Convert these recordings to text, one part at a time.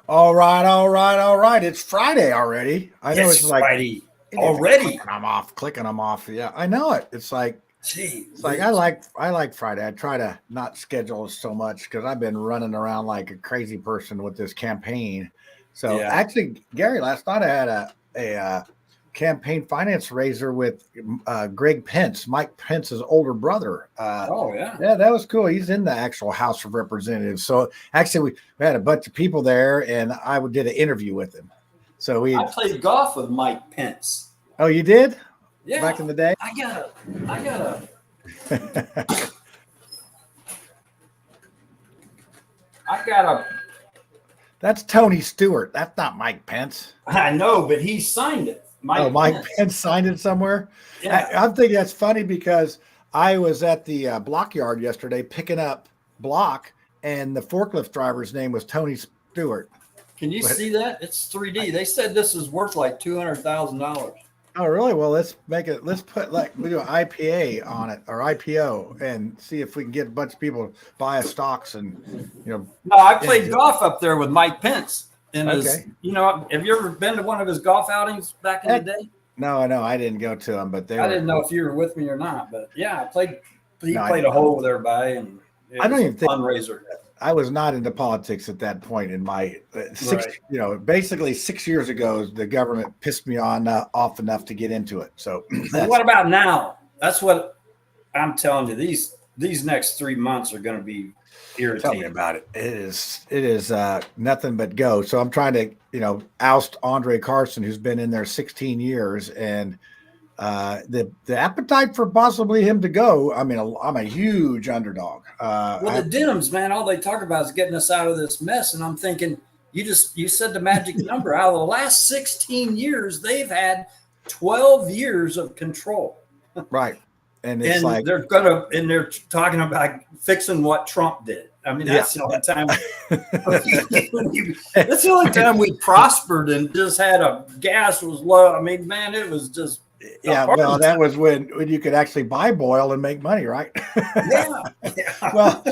All right, all right, all right. It's Friday already. I know it's It's like Friday it's already. clicking them off. Yeah, I know it. Gee It's like whiz. I like Friday. I try to not schedule so much because I've been running around like a crazy person with this campaign. So Yeah. actually, Gary, last night I had a campaign finance raiser with Greg Pence, Mike Pence's older brother. Oh, yeah. Yeah, that was cool. He's in the actual House of Representatives. So actually, we had a bunch of people there, and I did an interview with him. So I we, played golf with Mike Pence. oh, you did Yeah. back in the day. I got a, I got a, I got a, That's Tony Stewart. That's not Mike Pence. I know, but he signed it. Oh, Mike Mike Pence. Pence signed it somewhere. Yeah. I'm thinking that's funny because I was at the block yard yesterday picking up block, and the forklift driver's name was Tony Stewart. Can you But see that? It's 3D. They said this is worth like $200,000. oh, really? Well, let's make it. Let's put like we do an IPA on it or IPO and see if we can get a bunch of people to buy us stocks and No, I yeah, played golf up there with Mike Pence. In his, okay. have you ever been to one of his golf outings back in the Heck, day? no, I didn't go to them, but they I were didn't know if you were with me or not, but yeah, I played. He no. played a hole with everybody, and it I was don't a even think fundraiser. I was not into politics at that point in my six. Right. Basically 6 years ago, the government pissed me on off enough to get into it. So But what about now? That's what I'm telling you. These next 3 months are going to be tell me irritating. about it. It is nothing but go. So I'm trying to oust Andre Carson, who's been in there 16 years, and the appetite for possibly him to go. I mean, I'm a huge underdog. Well, the Dems, man, all they talk about is getting us out of this mess, and I'm thinking, you said the magic number. Out of the last 16 years, they've had 12 years of control. Right, and it's And like they're talking about fixing what Trump did. I mean, yeah. that's the only time that's the only time we prospered and just had a gas was low. I mean, man, it was just Yeah, well, that was when you could actually buy oil and make money, right? yeah. Well,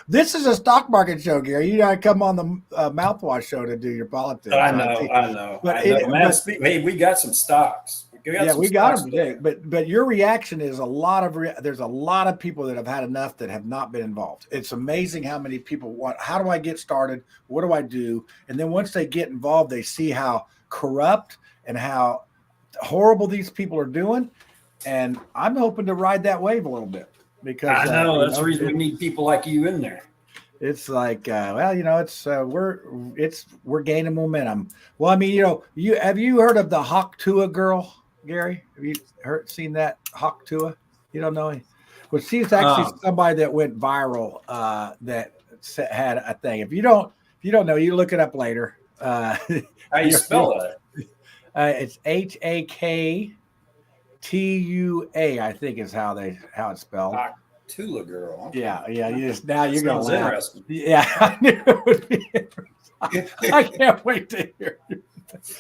this is a stock market show, Gary. You got to come on the mouthwash show to do your politics. I know. But Man, hey, we got some stocks. We got them today. But your reaction is there's a lot of people that have had enough that have not been involved. It's amazing how many people want. How do I get started? What do I do? And then once they get involved, they see how corrupt and how horrible these people are doing, and I'm hoping to ride that wave a little bit because I know that's the reason we need people like you in there. it's like it's we're gaining momentum. Well, I mean, you have you heard of the Hawk Tua girl, Gary? Have you seen that Hawk Tua? You don't know? Well, she's actually somebody that went viral that had a thing. If you don't know, you look it up later. How you spell that? It's HAKTUA, I think is how it's spelled. Tula girl. Okay. Yeah. You're gonna laugh. Interesting. Yeah, I knew it would be interesting. I can't wait to hear you.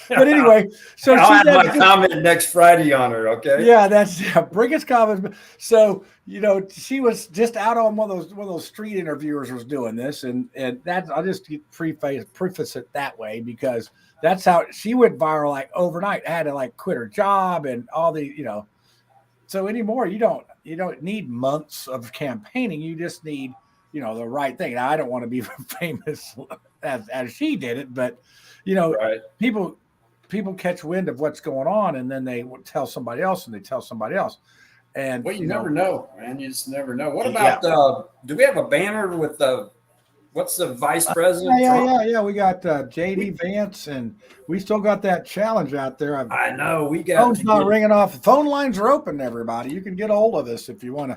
But anyway, so I'll have my comment next Friday on her. Okay. Yeah, bring us comments. So she was just out on one of those street interviewers was doing this, and that's I'll just preface it that way because that's how she went viral like overnight. Had to like quit her job and all the So anymore, you don't need months of campaigning. You just need the right thing. Now I don't want to be famous as she did it, but right. people catch wind of what's going on, and then they tell somebody else, and they tell somebody else. And well, you never know, man. You just never know. What about do we have a banner with what's the vice president? Yeah. We got JD Vance, and we still got that challenge out there. I know we got. Phone's not ringing off. Phone lines are open, everybody. You can get a hold of us if you want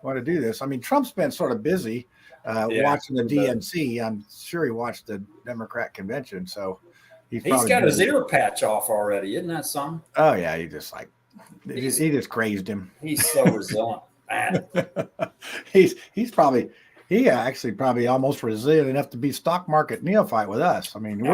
to do this. I mean, Trump's been sort of busy watching the DNC. I'm sure he watched the Democrat convention, so he's got his ear patch off already. Isn't that something? Oh yeah, he just grazed him. He's so resilient, man. He actually probably almost resilient enough to be stock market neophyte with us. I mean, we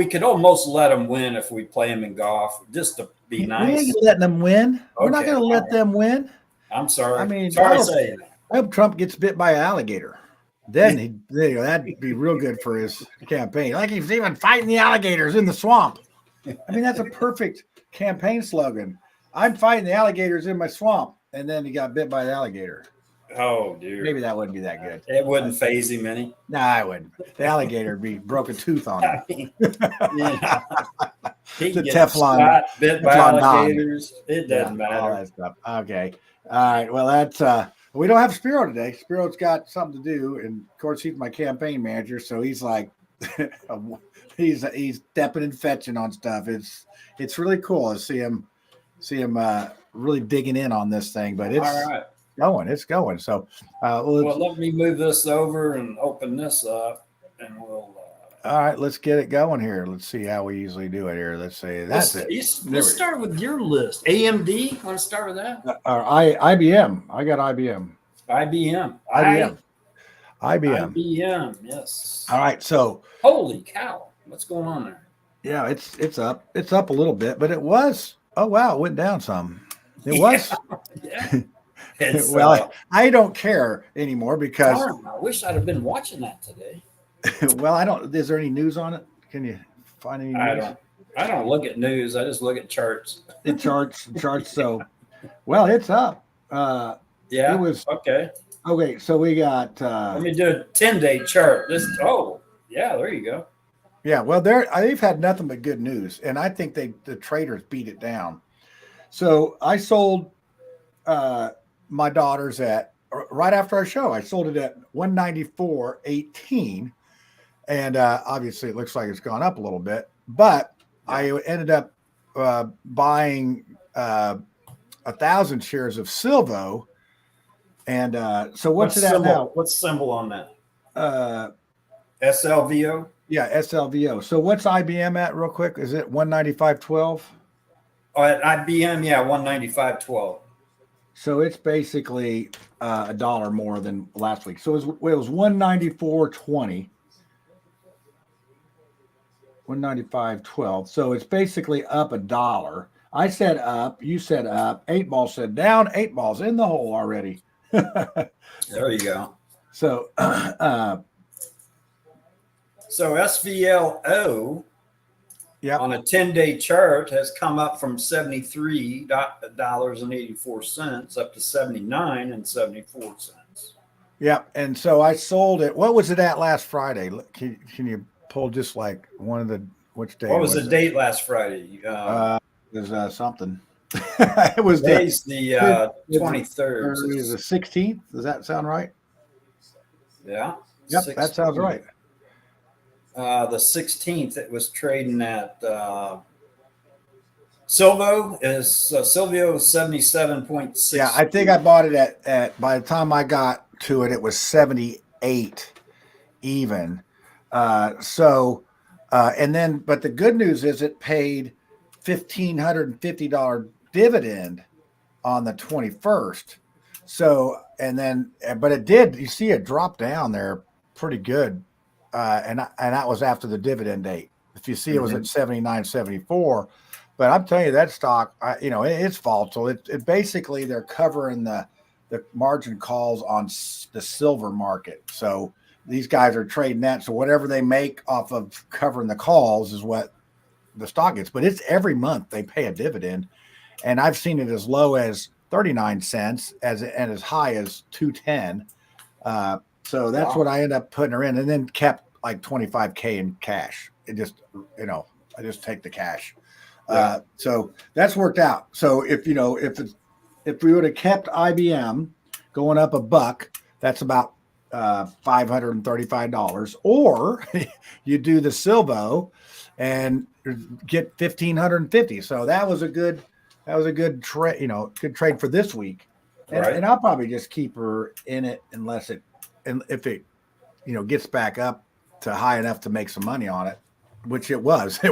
could almost let him win if we play him in golf, just to be nice. We ain't letting them win. Okay, we're not going to let them win. I'm sorry. I mean, sorry to say it. I hope Trump gets bit by an alligator. Then that'd be real good for his campaign. Like he's even fighting the alligators in the swamp. I mean, that's a perfect campaign slogan. I'm fighting the alligators in my swamp, and then he got bit by the alligator. Oh, dear. Maybe that wouldn't be that good. It wouldn't phase him any. No, I wouldn't. The alligator would be broke a tooth on him. Yeah. He The gets Teflon, shot, bit by Teflon alligators. It doesn't all matter. that stuff. Okay. All right. Well, that's we don't have Spiro today. Spiro's got something to do, and of course he's my campaign manager, so he's like he's stepping and fetching on stuff. It's really cool to see him really digging in on this thing, but it's All right. it's going. So Well, let me move this over and open this up, and we'll. All right, let's get it going here. Let's see how we usually do it here. Let's see. That's it. Let's start with your list. AMD. Want to start with that? IBM. I got IBM. IBM. IBM. Yes. All right. So. Holy cow! What's going on there? Yeah, it's up. It's up a little bit, but it was. Oh wow, it went down some. It was. Yeah. Well, I don't care anymore because. Darn, I wish I'd have been watching that today. Well, I don't. Is there any news on it? Can you find any news? I don't look at news. I just look at charts. It charts. So, well, it's up. Yeah. It was okay. Okay, so we got. Let me do a 10-day chart. Yeah, there you go. Yeah, well, they've had nothing but good news, and I think the traders beat it down. So I sold my daughters right after our show. I sold it at 194.18. And obviously, it looks like it's gone up a little bit. But I ended up buying 1,000 shares of Silvo. And so what's it at now? What's the symbol on that? SLVO? Yeah, SLVO. So what's IBM at real quick? Is it 195.12? Oh, at IBM, yeah, 195.12. So it's basically a dollar more than last week. So it was 194.20. 195.12. So it's basically up a dollar. I said up, you said up, 8 Ball said down, 8 Ball's in the hole already. There you go. So so SVLO on a 10-day chart has come up from $73.84 up to $79.74. Yeah, and so I sold it. What was it at last Friday? Can you pull just like one of the which day? What was the date last Friday? It was something. It was the 23rd. It was the 16th. Does that sound right? Yeah. Yep, 16th. That sounds right. The 16th, it was trading at Silvio is 77.6. Yeah, I think I bought it at by the time I got to it, it was 78 even. And then, but the good news is it paid $1,550 dividend on the 21st. So, and then, but it did, you see it drop down there pretty good. And that was after the dividend date. If you see, it was at 79.74. But I'm telling you, that stock, it's volatile. It basically, they're covering the margin calls on the silver market. So these guys are trading that. So whatever they make off of covering the calls is what the stock gets. But it's every month they pay a dividend. And I've seen it as low as 39 cents and as high as 210. So that's what I end up putting her in, and then kept like $25K in cash. It just, I just take the cash. So that's worked out. So if we would have kept IBM going up $1, that's about $535. Or you do the Silvo and get $1,550. So that was a good trade. Good trade for this week. And I'll probably just keep her in it if it gets back up to high enough to make some money on it, which it was. I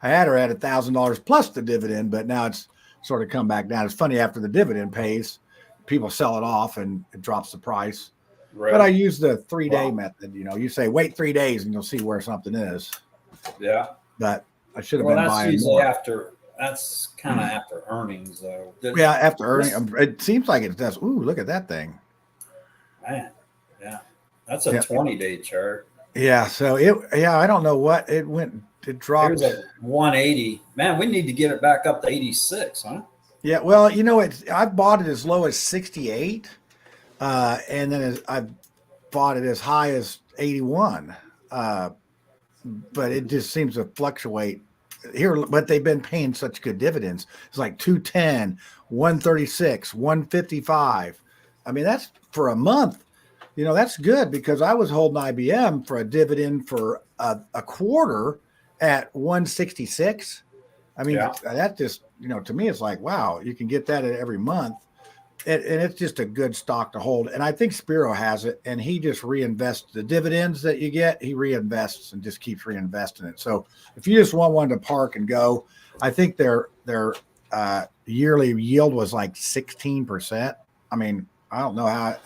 had her at $1,000 plus the dividend, but now it's sort of come back down. It's funny, after the dividend pays, people sell it off and it drops the price. Right. But I use the 3-day method. You say wait 3 days and you'll see where something is. Yeah. But I should have been buying more. That's kind of after earnings, though. After earnings, it seems like it does. Ooh, look at that thing. Man, yeah. That's a 20-day chart. Yeah. So I don't know what it went. It dropped. Here's a 180. Man, we need to get it back up to 86, huh? Yeah. Well, I've bought it as low as 68, and then I've bought it as high as 81. But it just seems to fluctuate here. But they've been paying such good dividends. It's like 210, 136, 155. I mean, that's for a month. That's good because I was holding IBM for a dividend for a quarter at 166. I mean, that just, to me, it's like, wow, you can get that every month. And it's just a good stock to hold. And I think Spiro has it, and he just reinvests the dividends that you get. He reinvests and just keeps reinvesting it. So if you just want one to park and go, I think their yearly yield was like 16%. I mean, I don't know how,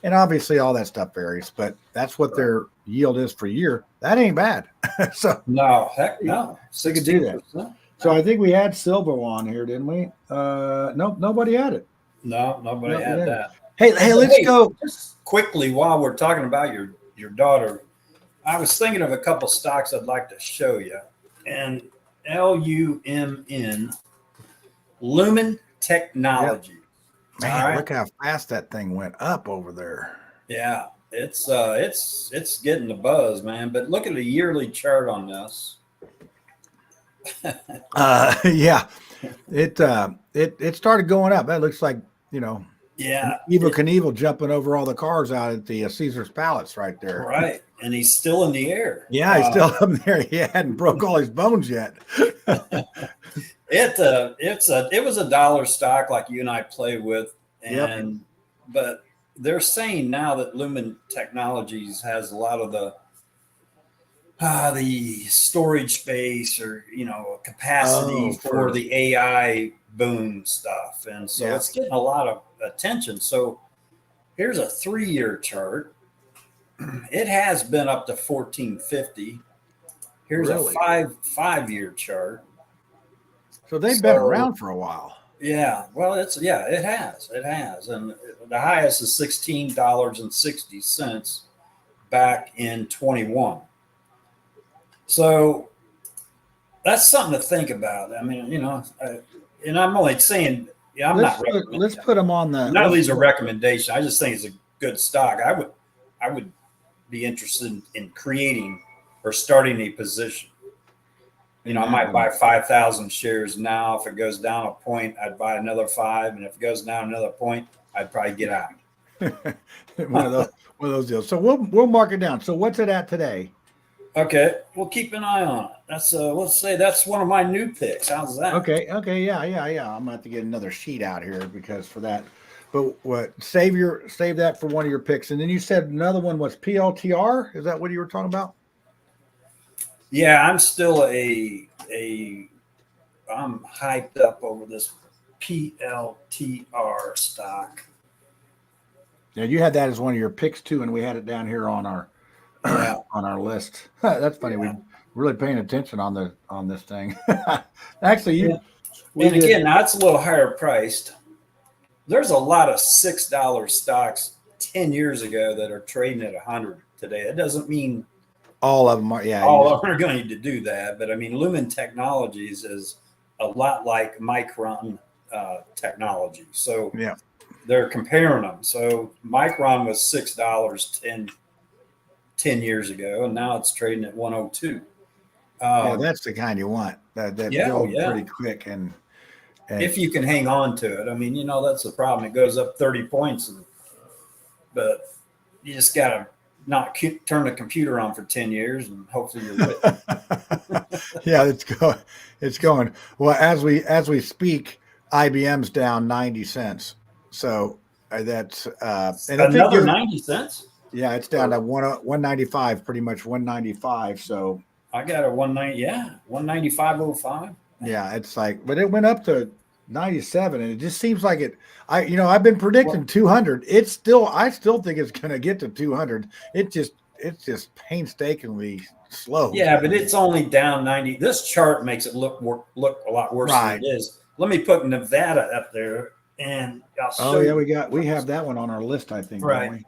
and obviously all that stuff varies, but that's what their yield is for a year. That ain't bad. So no, heck no, 16%. So I think we had Silvo on here, didn't we? Nope, nobody had it. No, nobody had that. Hey, let's go. Just quickly, while we're talking about your daughter, I was thinking of a couple stocks I'd like to show you. And LUMN, Lumen Technology. Yep. Man, look how fast that thing went up over there. Yeah, it's getting the buzz, man. But look at the yearly chart on this. Yeah, it started going up. That looks like Evel Knievel jumping over all the cars out at the Caesar's Palace right there. Right, and he's still in the air. Yeah, he's still up there. He hadn't broke all his bones yet. It was a dollar stock like you and I play with, but they're saying now that Lumen Technologies has a lot of the storage space or capacity for the AI boom stuff, and so it's getting a lot of attention. So here's a 3-year chart. It has been up to 1450. Here's a 5-year chart. So they've been around for a while. Yeah, well, it has, and the highest is $16.60 back in 21. So that's something to think about. I mean, and I'm only saying, let's put them on the. None of these are recommendations. I just think it's a good stock. I would be interested in creating or starting a position. I might buy 5,000 shares now. If it goes down a point, I'd buy another 5, and if it goes down another point, I'd probably get out. one of those deals. So we'll mark it down. So what's it at today? Okay, we'll keep an eye on it. That's let's say that's one of my new picks. How's that? Okay, yeah. I'm gonna have to get another sheet out here because for that. But save that for one of your picks, and then you said another one was PLTR. Is that what you were talking about? Yeah, I'm still I'm hyped up over this PLTR stock. Yeah, you had that as one of your picks too, and we had it down here on our on our list. That's funny. We're really paying attention on this thing. Actually, now it's a little higher priced. There's a lot of $6 stocks 10 years ago that are trading at 100 today. It doesn't mean all of them are. Yeah, all of them are going to do that. But I mean, Lumen Technologies is a lot like Micron technology. So they're comparing them. So Micron was $6 10 years ago, and now it's trading at 102. That's the kind you want. That goes pretty quick, and if you can hang on to it. I mean, that's the problem. It goes up 30 points, but you just got to not turn the computer on for 10 years, and hopefully you're with it. Yeah, it's going. Well, as we speak, IBM's down 90 cents. So that's and another 90 cents. Yeah, it's down to 195, pretty much 195. So I got a 195.05. Yeah, it's like, but it went up to 97, and it just seems like it. I've been predicting 200. I still think it's going to get to 200. It's just painstakingly slow. Yeah, but it's only down 90. This chart makes it look a lot worse than it is. Let me put Nevada up there, and I'll show you. We have that one on our list, I think. Right.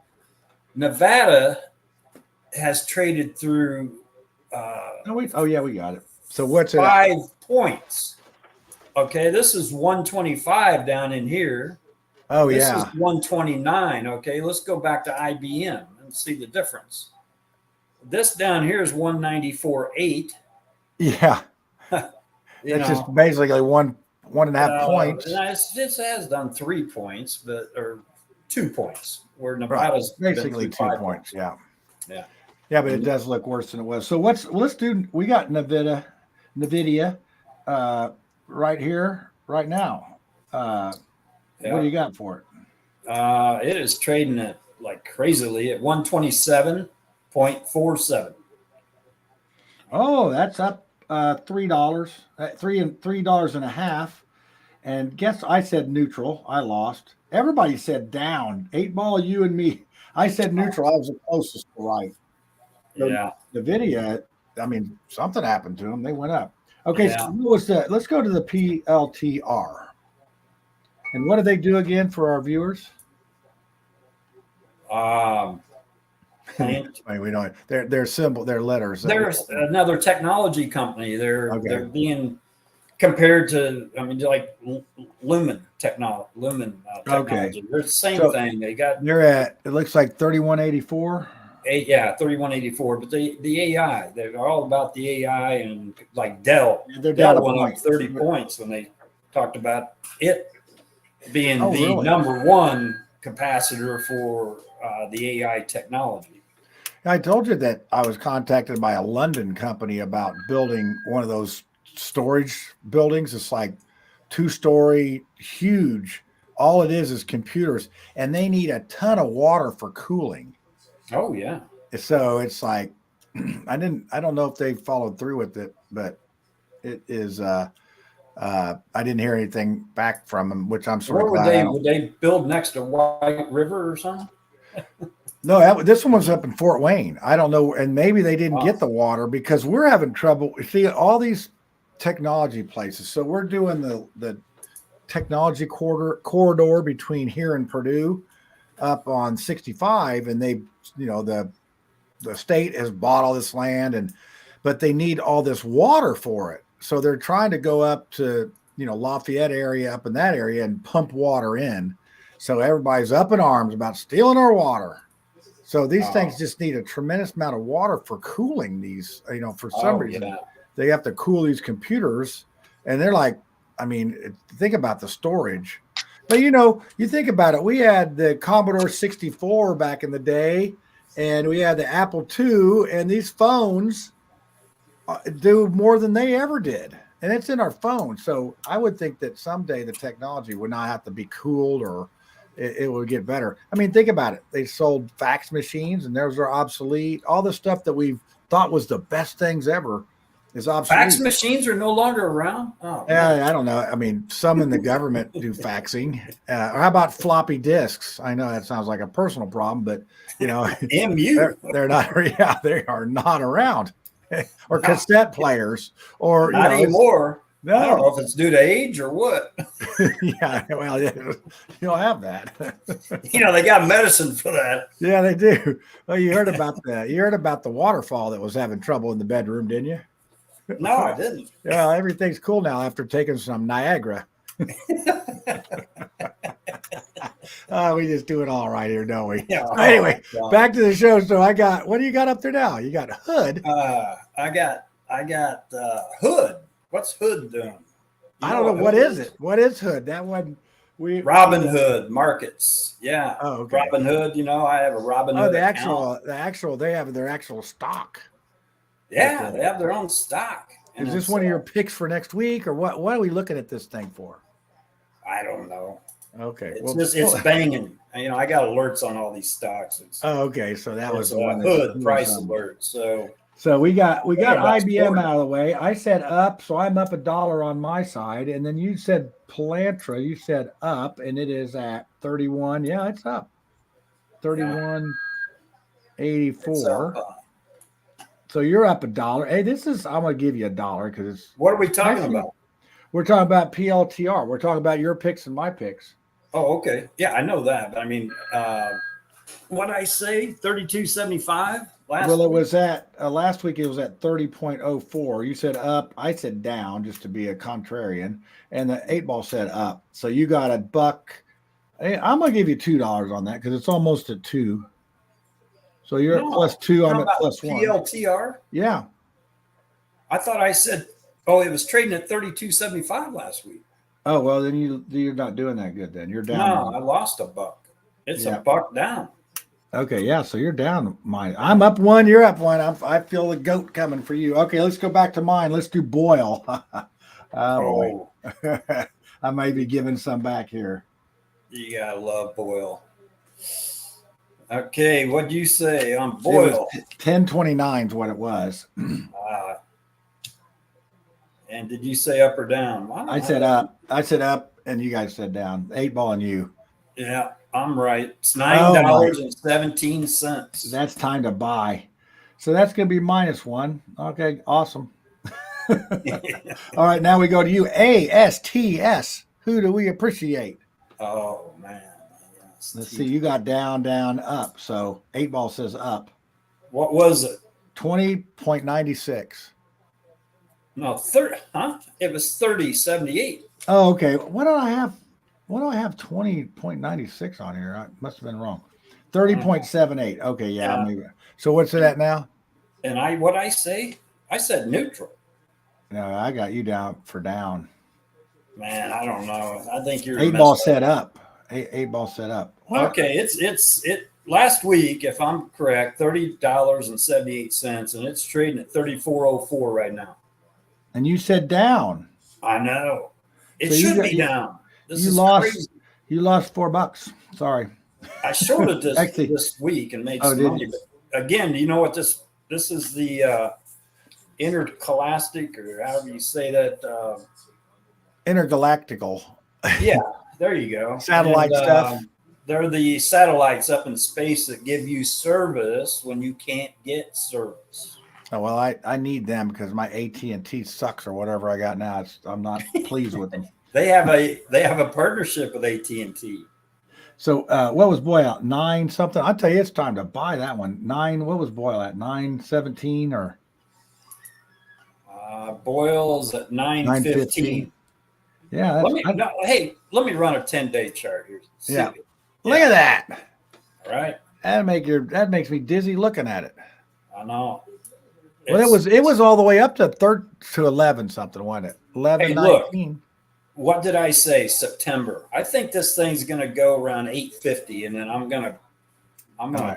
Nevada has traded through Oh yeah, we got it. So what's it? 5 points. Okay, this is 125 down in here. Oh This yeah. is 129. Okay, let's go back to IBM and see the difference. This down here is 194.8. Yeah. It's just basically one and a half points. This has done 3 points, or 2 points, where Nevada's basically 2 points. points. Yeah. Yeah. Yeah, but it does look worse than it was. So let's do. We got NVIDIA, right here, right now. What do you got for it? It is trading at like crazily at 127.47. Oh, that's up $3, $3.50. And guess I said neutral. I lost. Everybody said down. 8-ball, you and me. I said neutral. I was the closest to right. So Yeah. NVIDIA, I mean, something happened to them. They went up. Okay, Yeah. so what was that? Let's go to the PLTR. And what do they do again for our viewers? We don't. Their symbol, their letters. There's another technology company. They're being compared to, like Lumen technology. Okay. They're the same thing. They're at, it looks like 3184. 3184. But the AI, they're all about the AI, and like Dell. They're Dell down went a up point. 30 points when they talked about it being the really? number one capacitor for the AI technology. I told you that I was contacted by a London company about building one of those storage buildings. It's like 2-story, huge. All it is computers, and they need a ton of water for cooling. Oh yeah. So it's like, I don't know if they followed through with it, but it is, I didn't hear anything back from them, which I'm sort of glad. Would they build next to White River or something? No, this one was up in Fort Wayne. I don't know. And maybe they didn't get the water because we're having trouble. See, all these technology places. So we're doing the technology corridor between here and Purdue up on 65. And they, the state has bought all this land, but they need all this water for it. So they're trying to go up to, Lafayette area, up in that area, and pump water in. So everybody's up in arms about stealing our water. So these things just need a tremendous amount of water for cooling these, for some reason. They have to cool these computers. And they're like, think about the storage. But, you think about it. We had the Commodore 64 back in the day, and we had the Apple II, and these phones do more than they ever did. And it's in our phone. So I would think that someday the technology would not have to be cooled, or it would get better. Think about it. They sold fax machines, and those are obsolete. All the stuff that we thought was the best things ever is obsolete. Fax machines are no longer around? Oh, yeah, I don't know. Some in the government do faxing. Or how about floppy disks? I know that sounds like a personal problem, but, MU. they're not. Yeah, they are not around. Or cassette players, or not anymore. No. I don't know if it's due to age or what. Yeah, well, you'll have that. They got medicine for that. Yeah, they do. Well, you heard about the waterfall that was having trouble in the bedroom, didn't you? No, I didn't. Yeah, everything's cool now after taking some Niagara. We just do it all right here, don't we? Yeah. Anyway, back to the show. So what do you got up there now? You got Hood. I got Hood. What's Hood doing? I don't know. What is it? What is Hood? That one Robin Hood Markets. Yeah. Oh, okay. Robin Hood. I have a Robin Hood. The actual. They have their actual stock. Yeah, they have their own stock. Is this one of your picks for next week, or what? What are we looking at this thing for? I don't know. Okay. It's banging. I got alerts on all these stocks. Okay. So that was the one. Hood price alert. So we got IBM out of the way. I said up, so I'm up $1 on my side, and then you said Palantra. You said up, and it is at 31. Yeah, it's up. 31.84. So you're up $1. Hey, I'm gonna give you $1 because it's. What are we talking about? We're talking about PLTR. We're talking about your picks and my picks. Oh, okay. Yeah, I know that. But what I say, 32.75 Well, it was at last week. It was at 30.04. You said up. I said down, just to be a contrarian. And the 8 Ball said up. So you got a buck. Hey, I'm gonna give you $2 on that because it's almost at 2. So you're at +2. I'm at +1. PLTR. Yeah. I thought I said, oh, it was trading at 32.75 last week. Oh well, then you're not doing that good. Then you're down. No, I lost a buck. It's a buck down. Okay, yeah. So you're down. Mine. I'm up 1. You're up 1. I feel the goat coming for you. Okay, let's go back to mine. Let's do Boyle. Boy. I may be giving some back here. You gotta love Boyle. Okay, what'd you say on Boyle? 10.29 is what it was. And did you say up or down? I said up. I said up, and you guys said down. 8 Ball and you. Yeah, I'm right. It's $9.17. That's time to buy. So that's going to be -1. Okay, awesome. All right, now we go to you. ASTS. Who do we appreciate? Oh, man. Let's see. You got down, down, up. So 8 Ball says up. What was it? 20.96. No, 30. Huh? It was 30.78. Oh, okay. What do I have? What do I have 20.96 on here? I must have been wrong. 30.78. Okay, yeah. Maybe. So what's it at now? And what I say? I said neutral. No, I got you down for down. Man, I don't know. I think you're 8 Ball set up. 8 Ball set up. What? Okay, it's last week, if I'm correct, $30.78, and it's trading at 34.04 right now. And you said down. I know. It should be down. This is crazy. You lost $4. Sorry. I shorted this this week and made some money. But again, you know what this is the intergalactic, or however you say that. Intergalactical. Yeah, there you go. Satellite stuff. They're the satellites up in space that give you service when you can't get service. Oh, well, I need them because my AT&T sucks or whatever I got now. I'm not pleased with them. They have a partnership with AT&T. So what was Boyle at? 9 something? I'll tell you, it's time to buy that one. 9. What was Boyle at? 9.17 or? Boyle's at 9.15. Yeah. Let me run a 10-day chart here. Look at that. All right. That makes me dizzy looking at it. I know. Well, it was all the way up to 11 something, wasn't it? 11, 19. What did I say? September. I think this thing's going to go around 850, and then I'm gonna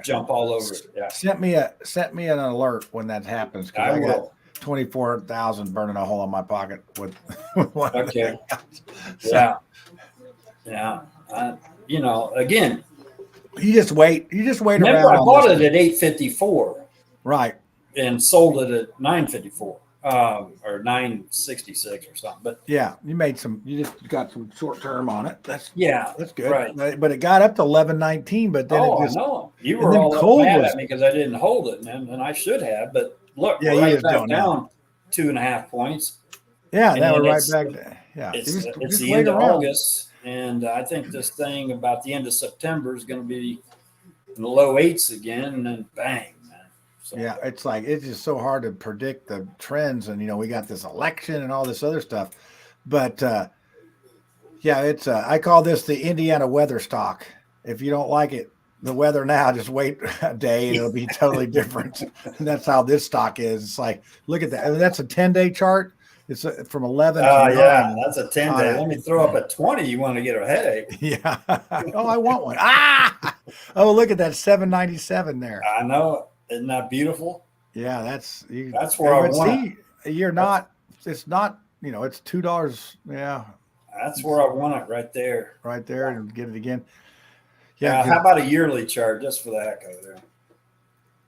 jump all over it. Yeah. Sent me an alert when that happens because I got 24,000 burning a hole in my pocket with one. Okay. So, yeah. Again. You just wait. Remember, around. I bought it at 854. Right. And sold it at 954 or 966 or something. But yeah, you just got some short term on it. That's good. Right. But it got up to 11.19, but then it just you were all mad at me because I didn't hold it, and I should have. But look, right back down 2.5 points. Yeah, that was right back there. Yeah, it's the end of August, and I think this thing about the end of September is going to be in the low 8s again, and then bang. So, yeah, it's just so hard to predict the trends, and we got this election and all this other stuff, but it's I call this the Indiana weather stock. If you don't like it, the weather now, just wait a day and it'll be totally different. And that's how this stock is. It's like, look at that. I mean, that's a 10-day chart. It's from 11. Oh yeah, that's a 10-day. Let me throw up a 20. You want to get a headache? Yeah. Oh, I want one. Oh, look at that 797 there. I know. Isn't that beautiful? Yeah, that's where I want it. You're not. It's not. It's $2. Yeah, that's where I want it right there. Right there, and get it again. Yeah. How about a yearly chart just for the heck of it?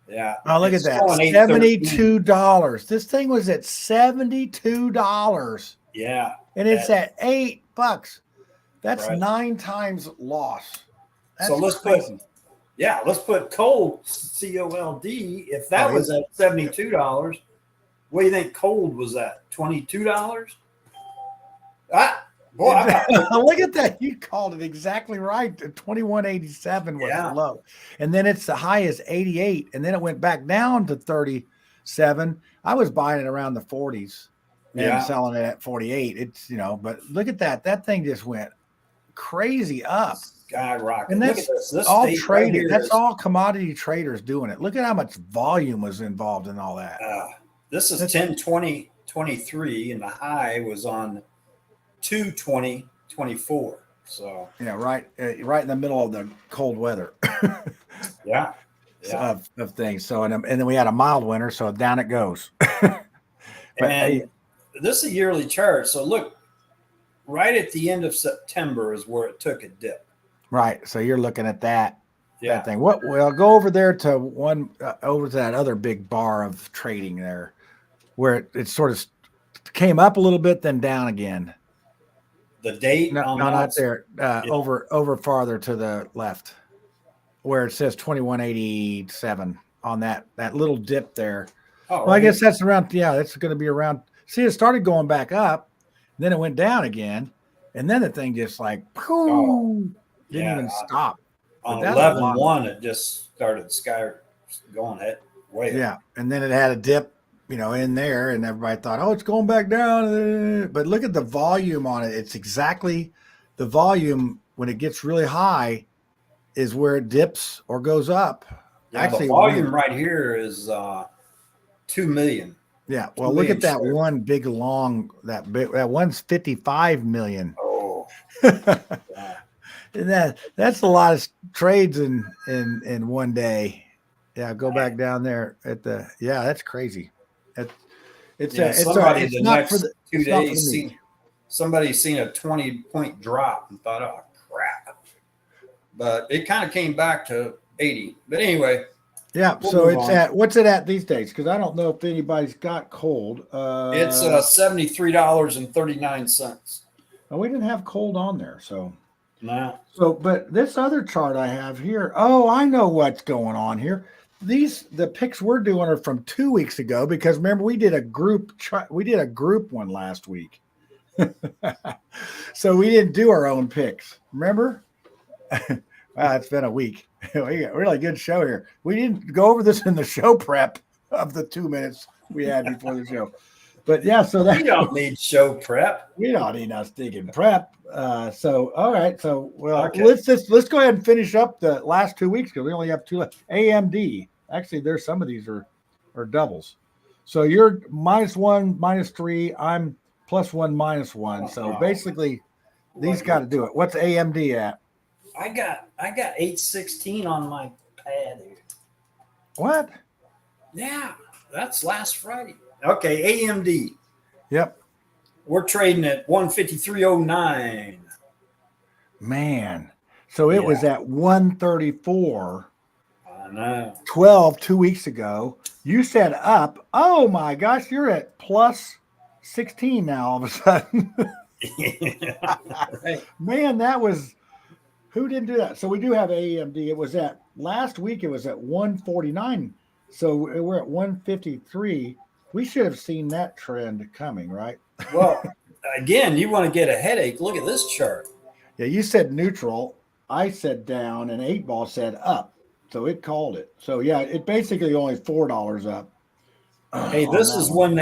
Yeah. Oh, look at that. $72. This thing was at $72. Yeah. And it's at $8. That's 9 times loss. That's let's put cold, COLD. If that was at $72, what do you think cold was at? $22? Boy, Look at that. You called it exactly right. 2187 was the low. And then it's the high is 88. And then it went back down to 37. I was buying it around the 40s and selling it at 48. It's, but look at that. That thing just went crazy up. Skyrocket. And that's all trading. Right, that's all commodity traders doing it. Look at how much volume was involved in all that. This is 10/20/23, and the high was on 2/20/24. So right in the middle of the cold weather. Of things. So and then we had a mild winter, so down it goes. And this is a yearly chart. So look, right at the end of September is where it took a dip. Right. So you're looking at that thing. Well, go over there to over to that other big bar of trading there, where it sort of came up a little bit, then down again. The date? No, not there. Over farther to the left, where it says 2187 on that little dip there. Oh, well, I guess that's around. Yeah, that's going to be around. See, it started going back up, then it went down again, and then the thing just like didn't even stop. On 11/1, it just started going way up. Yeah, and then it had a dip, in there, and everybody thought, oh, it's going back down. But look at the volume on it. It's exactly the volume when it gets really high is where it dips or goes up. Yeah, actually, the volume right here is 2 million. Yeah, well, look at that one big long that one's 55 million. Oh, and that's a lot of trades in one day. Yeah, go back down there at the. Yeah, that's crazy. Somebody's seen a 20-point drop and thought, oh crap, but it kind of came back to 80. But anyway. Yeah, so what's it at these days? Because I don't know if anybody's got cold. It's $73.39. Oh, we didn't have cold on there, so no. So, but this other chart I have here. Oh, I know what's going on here. The picks we're doing are from 2 weeks ago because remember we did a group one last week, so we didn't do our own picks. Remember? Wow, it's been a week. We got a really good show here. We didn't go over this in the show prep of the 2 minutes we had before the show. But yeah, so that we don't need show prep. We don't need no stinking prep. So all right. So let's go ahead and finish up the last 2 weeks because we only have two left. AMD. Actually, there's some of these are doubles. So you're -1, -3. I'm +1, -1. So basically, these got to do it. What's AMD at? I got 816 on my pad here. What? Yeah, that's last Friday. Okay, AMD. Yep. We're trading at 153.09. Man. So it was at 134. I know. 2 weeks ago. You said up. Oh my gosh, you're at +16 now all of a sudden. Right. Man, that was who didn't do that? So we do have AMD. It was at last week, it was at 149. So we're at 153. We should have seen that trend coming, right? Well, again, you want to get a headache. Look at this chart. Yeah, you said neutral. I said down, and 8Ball said up. So it called it. So yeah, it basically only $4 up. Hey, this is when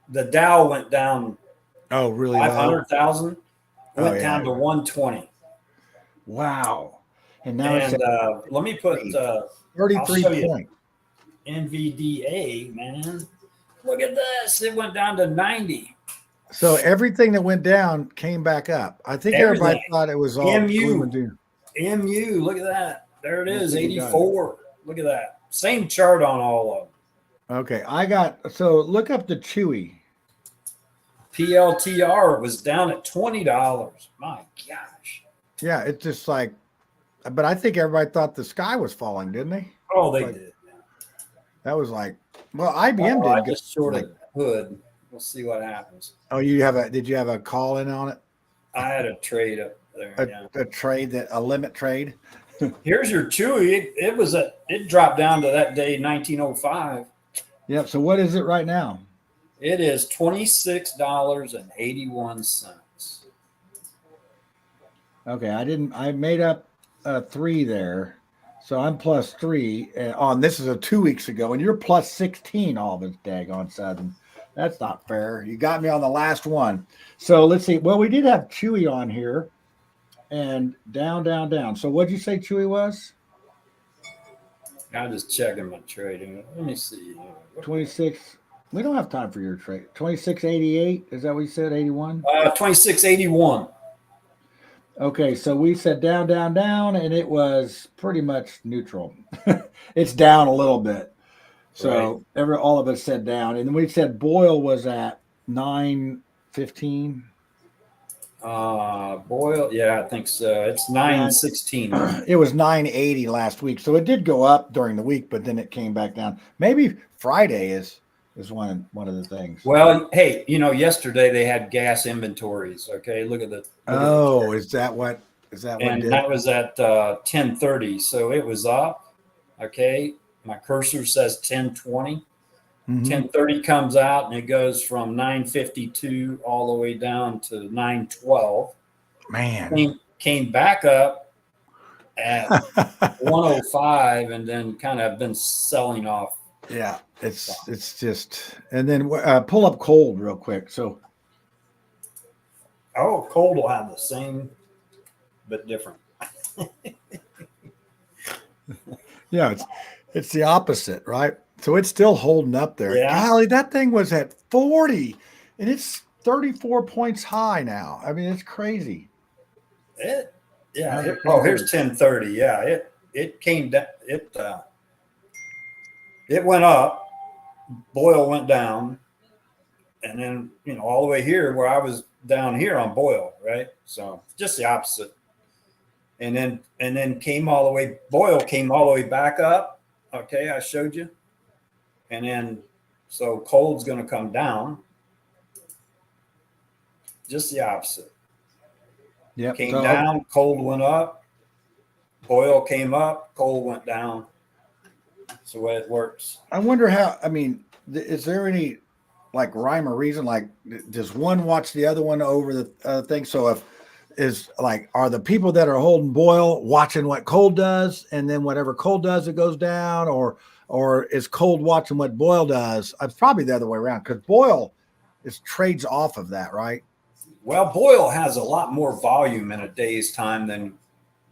the Dow went down. Oh, really? 500,000 went down to 120. Wow. And now let me put 33 points. NVDA, man. Look at this. It went down to 90. So everything that went down came back up. I think everybody thought it was all MU. Look at that. There it is, 84. Look at that. Same chart on all of them. Okay. So look up the Chewy. PLTR was down at $20. My gosh. Yeah, it's just like, but I think everybody thought the sky was falling, didn't they? Oh, they did. That was like, well, IBM did. I just shorted hood. We'll see what happens. Oh, did you have a call in on it? I had a trade up there. A trade a limit trade. Here's your Chewy. It dropped down to that day 1905. Yep. So what is it right now? It is $26.81. Okay, I made up 3 there. So I'm plus 3 on this is a 2 weeks ago, and you're plus 16 all of it, daggone sudden. That's not fair. You got me on the last one. So let's see. Well, we did have Chewy on here and down, down, down. So what'd you say Chewy was? I'm just checking my trading. Let me see. 26. We don't have time for your trade. 26.88. Is that what you said? 81? 26.81. Okay, so we said down, down, down, and it was pretty much neutral. It's down a little bit. So all of us said down. And then we said Boyle was at 9.15. Boyle, yeah, I think so. It's 9.16. It was 9.80 last week. So it did go up during the week, but then it came back down. Maybe Friday is one of the things. Well, hey, yesterday they had gas inventories. Okay, look at the. Is that what And did? that was at 10:30, so it was up. Okay, my cursor says 10:20. 10:30 comes out and it goes from 9:52 all the way down to 9:12. Man, came back up at 105 and then kind of been selling off. Yeah, it's just, and then pull up cold real quick. So, cold will have the same but different. Yeah, it's the opposite, right? So it's still holding up there. Yeah. Golly, that thing was at 40, and it's 34 points high now. I mean, it's crazy. Here's 10:30. Yeah, it came down. It went up. Boyle went down, and then all the way here where I was down here on Boyle, right? So just the opposite. And then came all the way. Boyle came all the way back up. Okay, I showed you. And then so cold's going to come down. Just the opposite. Yeah, came down, cold went up. Boyle came up, cold went down. That's the way it works. I wonder how. I mean, is there any like rhyme or reason? Like, does one watch the other one over the thing? So are the people that are holding Boyle watching what cold does, and then whatever cold does, it goes down, or is cold watching what Boyle does? It's probably the other way around because Boyle trades off of that, right? Well, Boyle has a lot more volume in a day's time than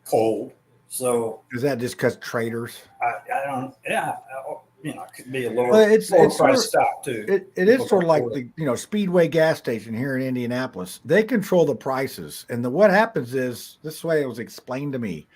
cold. So is that just because traders? I don't. Yeah, it could be a lower, it's price stock too. It is sort of like the Speedway gas station here in Indianapolis. They control the prices, and what happens is this way it was explained to me.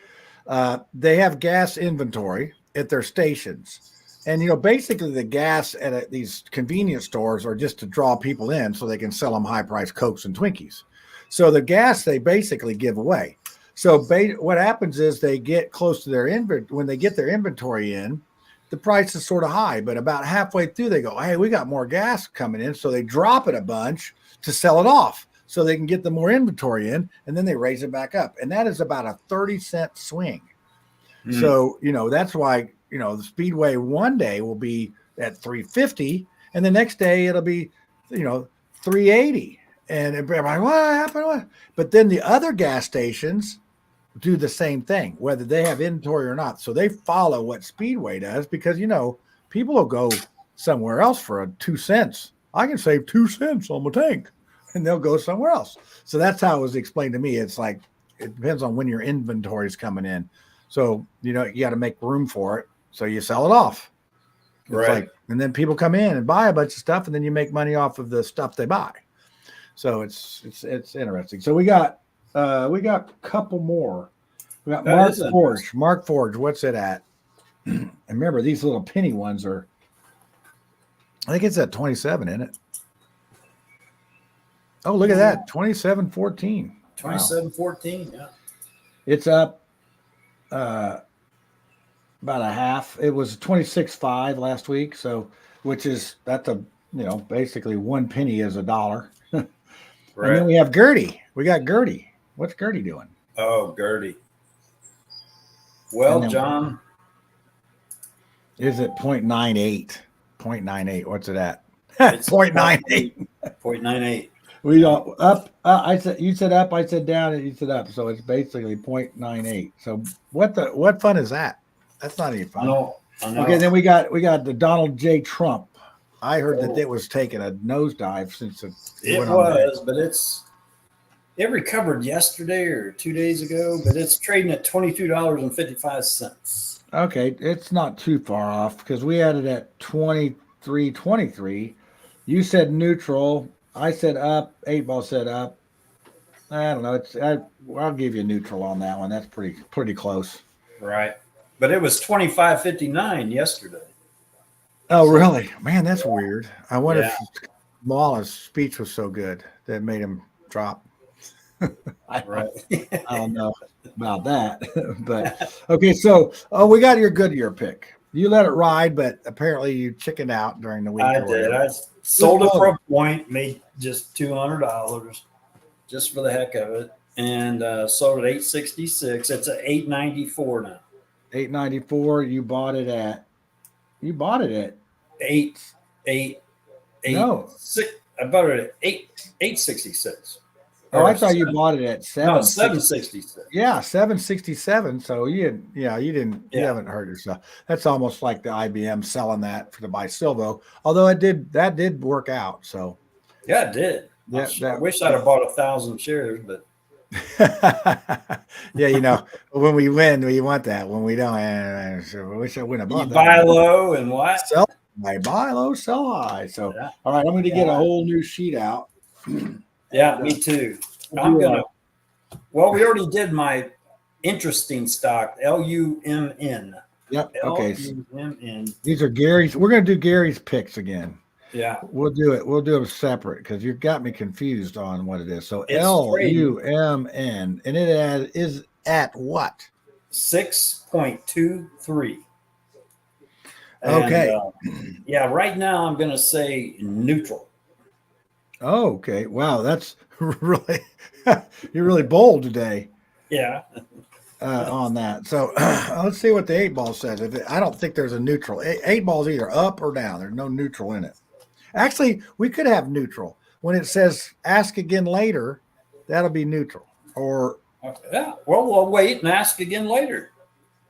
They have gas inventory at their stations, and basically the gas at these convenience stores are just to draw people in so they can sell them high priced Cokes and Twinkies. So the gas they basically give away. So what happens is they get close to their when they get their inventory in, the price is sort of high, but about halfway through they go, hey, we got more gas coming in. So they drop it a bunch to sell it off so they can get the more inventory in, and then they raise it back up. And that is about a 30-cent swing. So, that's why, the Speedway one day will be at 350 and the next day it'll be, 380. And everybody, what happened? But then the other gas stations do the same thing, whether they have inventory or not. So they follow what Speedway does because, people will go somewhere else for 2 cents. I can save 2 cents on my tank, and they'll go somewhere else. So that's how it was explained to me. It's like, it depends on when your inventory is coming in. So, you got to make room for it. So you sell it off. Right. And then people come in and buy a bunch of stuff, and then you make money off of the stuff they buy. So it's interesting. So we got a couple more. We got Mark Forge. Mark Forge, what's it at? And remember, these little penny ones are, I think it's at 27, isn't it? Oh, look at that. 27.14. 27.14, yeah. It's up about a half. It was 26.5 last week. So, that's basically 1 penny is $1. Right. And then we have Gertie. We got Gertie. What's Gertie doing? Oh, Gertie. Well, John. Is it 0.98? 0.98. What's it at? It's 0.98. 0.98. We don't up. I said you said up. I said down, and you said up. So it's basically 0.98. So what fun is that? That's not any fun. I know. Okay, then we got the Donald J. Trump. I heard that it was taking a nosedive since It went on was, but it recovered yesterday or 2 days ago, but it's trading at $22.55. Okay, it's not too far off because we had it at 23.23. You said neutral. I said up. 8 Ball said up. I don't know. I'll give you neutral on that one. That's pretty close. Right. But it was 25.59 yesterday. Oh, really? Man, that's weird. I wonder Yeah. if Lawless' speech was so good that made him drop. Right. I don't know about that. But okay, so we got your Goodyear pick. You let it ride, but apparently you chickened out during the week. I did. I sold it for a point, made just $200 just for the heck of it, and sold at $866. It's at $894 now. $894. You bought it at eight. No. Six. I bought it at $866. Oh, I thought you bought it at $766. Yeah, 767. So you haven't hurt yourself. That's almost like the IBM selling that to buy Silvo. Although that did work out. So yeah, it did. I wish I'd have bought 1,000 shares, but yeah, when we win, we want that. When we don't, I wish I wouldn't have bought you that. buy low and what? Sell high, buy low, sell high. So all right, I'm going to get a whole new sheet out. Yeah, me too. Well, we already did my interesting stock, LUMN. Yep. Okay. LUMN. These are Gary's. We're going to do Gary's picks again. Yeah. We'll do it. We'll do them separate because you've got me confused on what it is. So It's LUMN, and it is at what? 6.23. Okay. Yeah, right now I'm going to say neutral. Oh, okay. Wow, that's really you're really bold today. Yeah. On that. So let's see what the 8 Ball says. I don't think there's a neutral. 8 Ball's either up or down. There's no neutral in it. Actually, we could have neutral. When it says ask again later, that'll be neutral. Or yeah. Well, we'll wait and ask again later.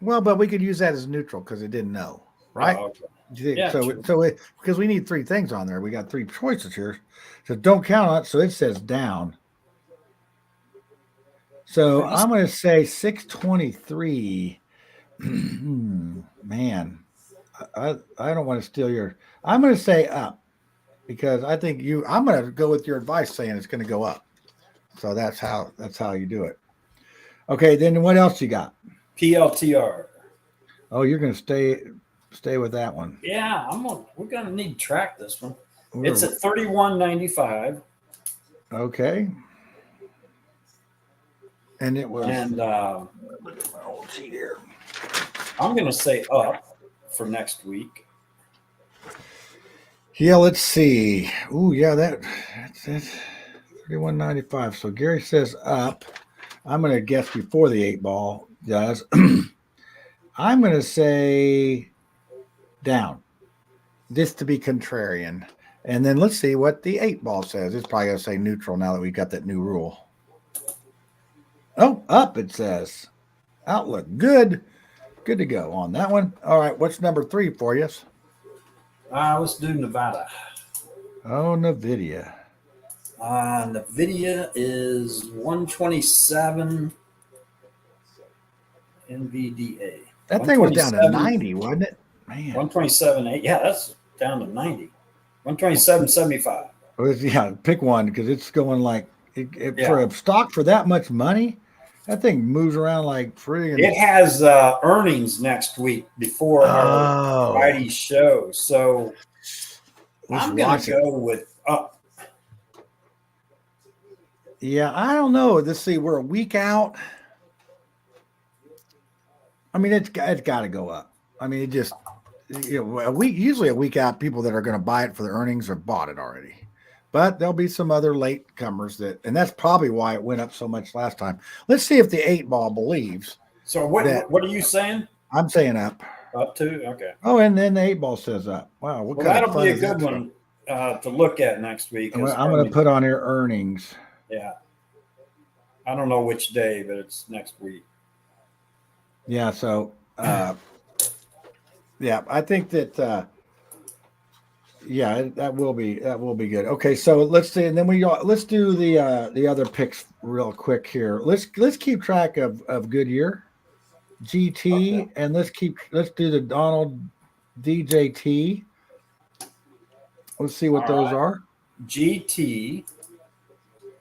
Well, but we could use that as neutral because it didn't know, right? Oh, okay. Yeah, because we need 3 things on there. We got 3 choices here. So don't count on it. So it says down. So I'm going to say 623. Man, I don't want to steal your. I'm going to say up because I think I'm going to go with your advice saying it's going to go up. So that's how you do it. Okay, then what else you got? PLTR. Oh, you're going to stay with that one. Yeah, we're going to need to track this one. It's at 31.95. Okay. And it was. And look at my old sheet here. I'm going to say up for next week. Yeah, let's see. Oh, yeah, that's 31.95. So Gary says up. I'm going to guess before the 8 Ball does. I'm going to say down, just to be contrarian. And then let's see what the 8 Ball says. It's probably going to say neutral now that we've got that new rule. Oh, up it says. Outlook. Good. Good to go on that one. All right, what's number 3 for you? Let's do Nevada. Oh, NVIDIA. NVIDIA is 127 NVDA. That thing was down to 90, wasn't it? Man. 127.8. Yeah, that's down to 90. 127.75. Yeah, pick one because it's going like for a stock for that much money. That thing moves around like friggin'. It has earnings next week before our Friday show, so I'm going to go with up. Yeah, I don't know. Let's see. We're a week out. I mean, it's got to go up. I mean, it just usually a week out. People that are going to buy it for the earnings have bought it already. But there'll be some other late comers and that's probably why it went up so much last time. Let's see if the 8 Ball believes. So what are you saying? I'm saying up. Up to? Okay. Oh, and then the 8 Ball says up. Wow. That'll be a good one. to look at next week. I'm going to put on your earnings. Yeah. I don't know which day, but it's next week. Yeah. So, yeah, I think that, yeah, that will be good. Okay, so let's see, and then let's do the other picks real quick here. Let's keep track of Goodyear, GT, Okay. and let's do the Donald DJT. Let's see what those are. GT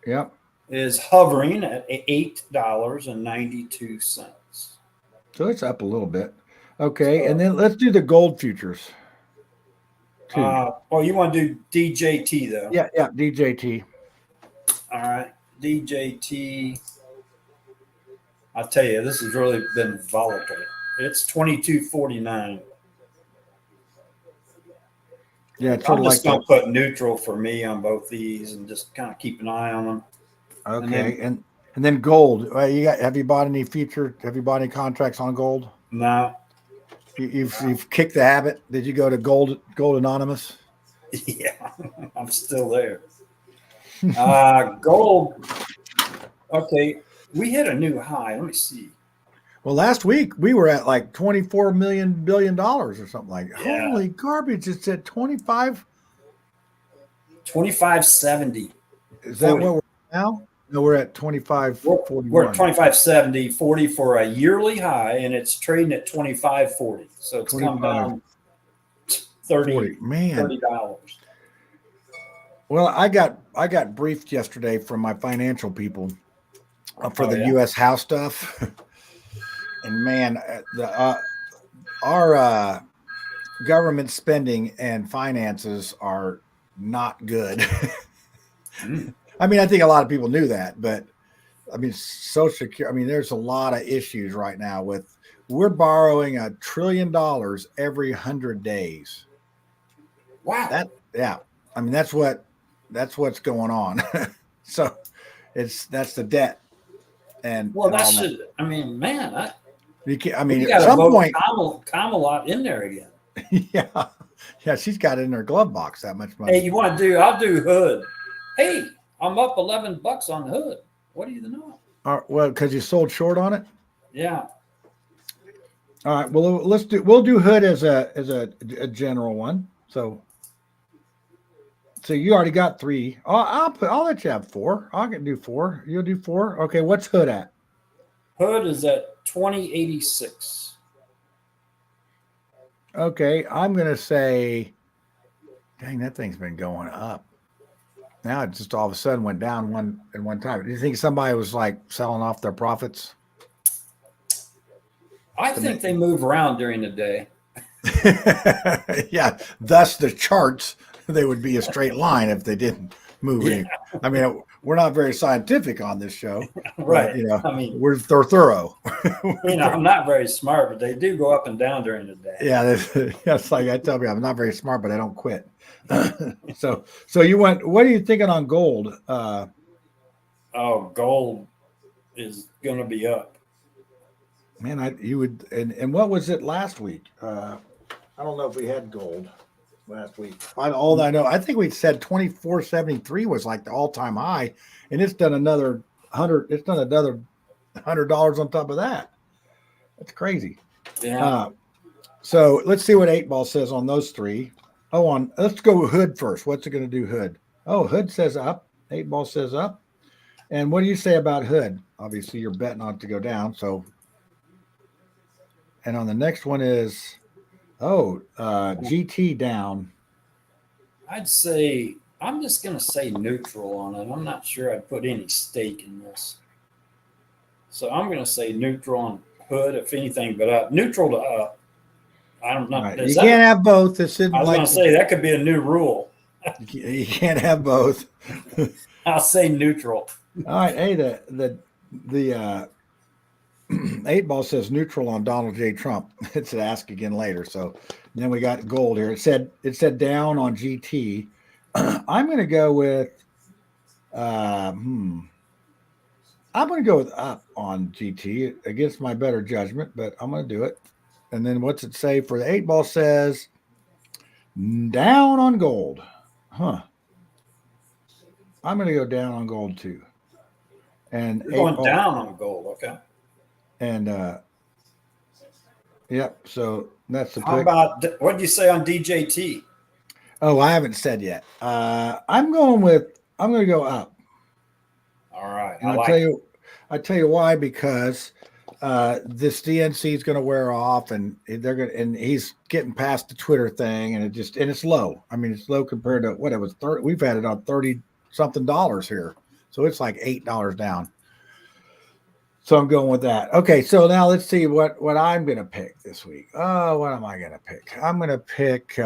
Yep. is hovering at $8.92. So it's up a little bit. Okay, and then let's do the gold futures. Well, you want to do DJT though? Yeah, DJT. All right, DJT. I'll tell you, this has really been volatile. It's 22.49. Yeah, it's I'm just gonna put neutral for me on both these and just kind of keep an eye on them. Okay, and then gold. Have you bought any contracts on gold? No. You've kicked the habit. Did you go to Gold Anonymous? Yeah, I'm still there. Gold. Okay, we hit a new high. Let me see. Well, last week we were at like $24 billion or something like that. Yeah. Holy garbage! It's at 25. 25.70. Is that 40. What we're now? No, we're at 25.41. We're at 25.70, 40 for a yearly high, and it's trading at 25.40. So it's come down $30. Well, I got briefed yesterday from my financial people for the U.S. House stuff, and man, our government spending and finances are not good. I mean, I think a lot of people knew that, but I mean, Social Security, I mean, there's a lot of issues right now we're borrowing $1 trillion every 100 days. Wow. I mean, that's what's going on. So that's the debt. And well, that should, I mean, man, you can't, I mean, at some point, Camelot in there again. Yeah, she's got it in her glove box, that much money. Hey, you want to do? I'll do Hood. Hey, I'm up $11 on Hood. What do you know? Well, because you sold short on it. Yeah. All right. Well, we'll do Hood as a general one. So you already got 3. I'll let you have 4. I can do 4. You'll do 4. Okay. What's Hood at? Hood is at 20.86. Okay. I'm gonna say, dang, that thing's been going up. Now it just all of a sudden went down one time. Do you think somebody was like selling off their profits? I think they move around during the day. Yeah. Thus the charts, they would be a straight line if they didn't move. Yeah. I mean, we're not very scientific on this show. Right. But, I mean, they're thorough. I'm not very smart, but they do go up and down during the day. Yeah. That's like I tell me, I'm not very smart, but I don't quit. So you went, what are you thinking on gold? Gold is going to be up. Man, you would, and what was it last week? I don't know if we had gold last week. All I know, I think we said 24.73 was like the all-time high, and it's done another $100. It's done another $100 on top of that. That's crazy. Yeah. So let's see what 8-Ball says on those 3. Let's go with Hood first. What's it going to do, Hood? Oh, Hood says up. 8-Ball says up. And what do you say about Hood? Obviously, you're betting on it to go down. So, and on the next one is, GT down. I'd say, I'm just going to say neutral on it. I'm not sure I'd put any stake in this. So I'm going to say neutral on Hood, if anything, but up. Neutral to up. I don't know. Right. You can't have both. I was going to say that could be a new rule. You can't have both. I'll say neutral. All right. Hey, the 8-Ball says neutral on Donald J. Trump. It's an ask again later. So then we got gold here. It said down on GT. I'm going to go with I'm going to go with up on GT against my better judgment, but I'm going to do it. And then what's it say for the 8-Ball says down on gold. Huh. I'm going to go down on gold too. And You're going down on gold. Okay. And yep. So that's the How pick. about what did you say on DJT? Oh, I haven't said yet. I'm going to go up. All right. And I tell you why, because this DNC is going to wear off, and he's getting past the Twitter thing, and it's low. I mean, it's low compared to what it was. We've had it on $30 something here, so it's like $8 down. So I'm going with that. Okay, so now let's see what I'm going to pick this week. Oh, what am I going to pick? I'm going to pick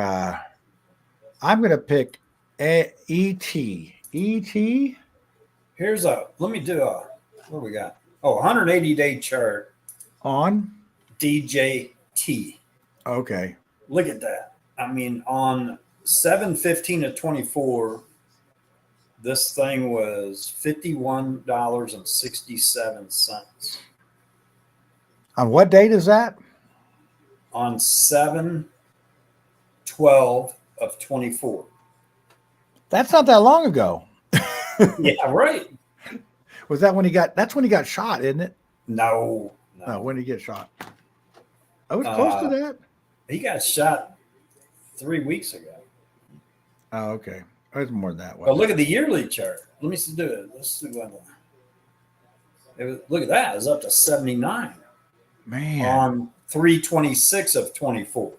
ET. ET. Let me do what do we got? Oh, 180-day chart On DJT. Okay. Look at that. I mean, on 7/15/24, this thing was $51.67. On what date is that? On 7/12/24. That's not that long ago. Yeah, right. Was that when that's when he got shot, isn't it? No. When did he get shot? I was close to that. He got shot 3 weeks ago. Oh, okay. It was more than that. But look at the yearly chart. Let me do it. Let's see what. Look at that. It's up to 79. Man. On 3/26/24.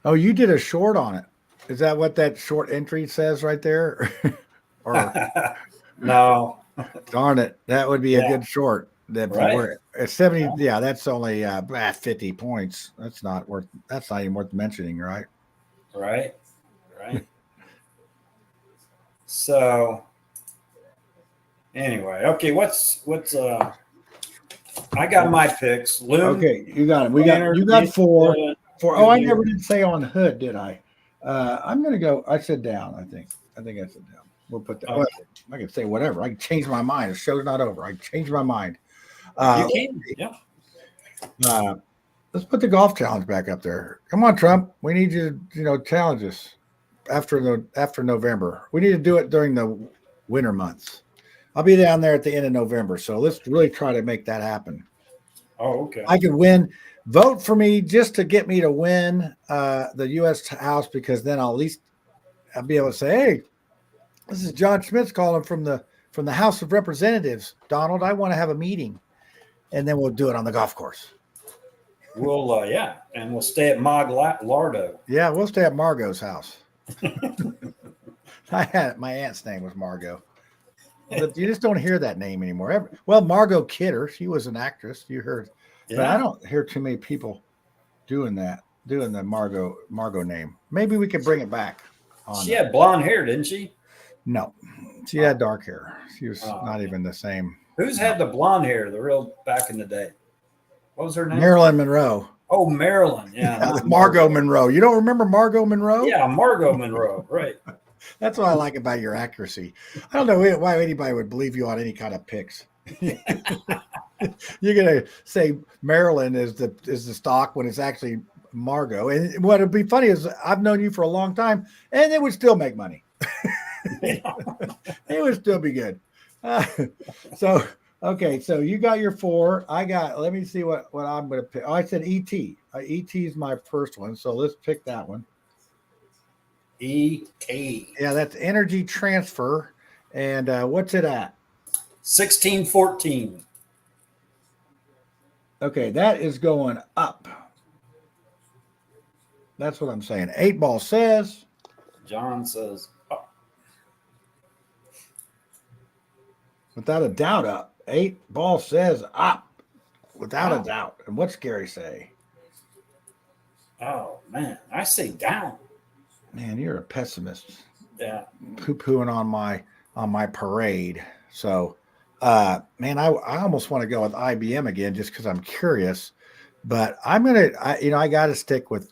Oh, you did a short on it. Is that what that short entry says right there? Or no. Darn it. That would be a good short. Right. It's 70. Yeah, that's only 50 points. That's not even worth mentioning, right? Right. So anyway, okay, what's I got my picks. Loom. Okay, you got it. You got four. Oh, I never did say on hood, did I? I'm gonna go. I said down. I think I said down. We'll put that. Okay. I can say whatever. I can change my mind. The show's not over. I can change my mind. You can. Yeah. Let's put the golf challenge back up there. Come on, Trump. We need you to challenge us after November. We need to do it during the winter months. I'll be down there at the end of November. So let's really try to make that happen. Oh, okay. I could win. Vote for me just to get me to win the U.S. House, because then I'll be able to say, hey, this is John Schmitz calling from the House of Representatives. Donald, I want to have a meeting. And then we'll do it on the golf course. We'll and we'll stay at Lardo. Yeah, we'll stay at Margot's house. My aunt's name was Margot. But you just don't hear that name anymore. Well, Margot Kidder, she was an actress. You heard. Yeah. But I don't hear too many people doing the Margot name. Maybe we could bring it back. She had blonde hair, didn't she? No, she had dark hair. She was not even the same. Who's had the blonde hair, the real back in the day? What was her name? Marilyn Monroe. Oh, Marilyn. Yeah. Margot Monroe. You don't remember Margot Monroe? Yeah, Margot Monroe. Right. That's what I like about your accuracy. I don't know why anybody would believe you on any kind of picks. You're gonna say Marilyn is the stock when it's actually Margot. And what would be funny is I've known you for a long time, and it would still make money. It would still be good. So you got your four. Let me see what I'm going to pick. Oh, I said ET. ET is my first one. So let's pick that one. ET. Yeah, that's energy transfer. And what's it at? 1614. Okay, that is going up. That's what I'm saying. 8 Ball says. John says up. Without a doubt, up. 8 Ball says up. Without a doubt. And what's Gary say? Oh, man. I say down. Man, you're a pessimist. Yeah. Poo-pooing on my parade. So, man, I almost want to go with IBM again just because I'm curious. But I got to stick with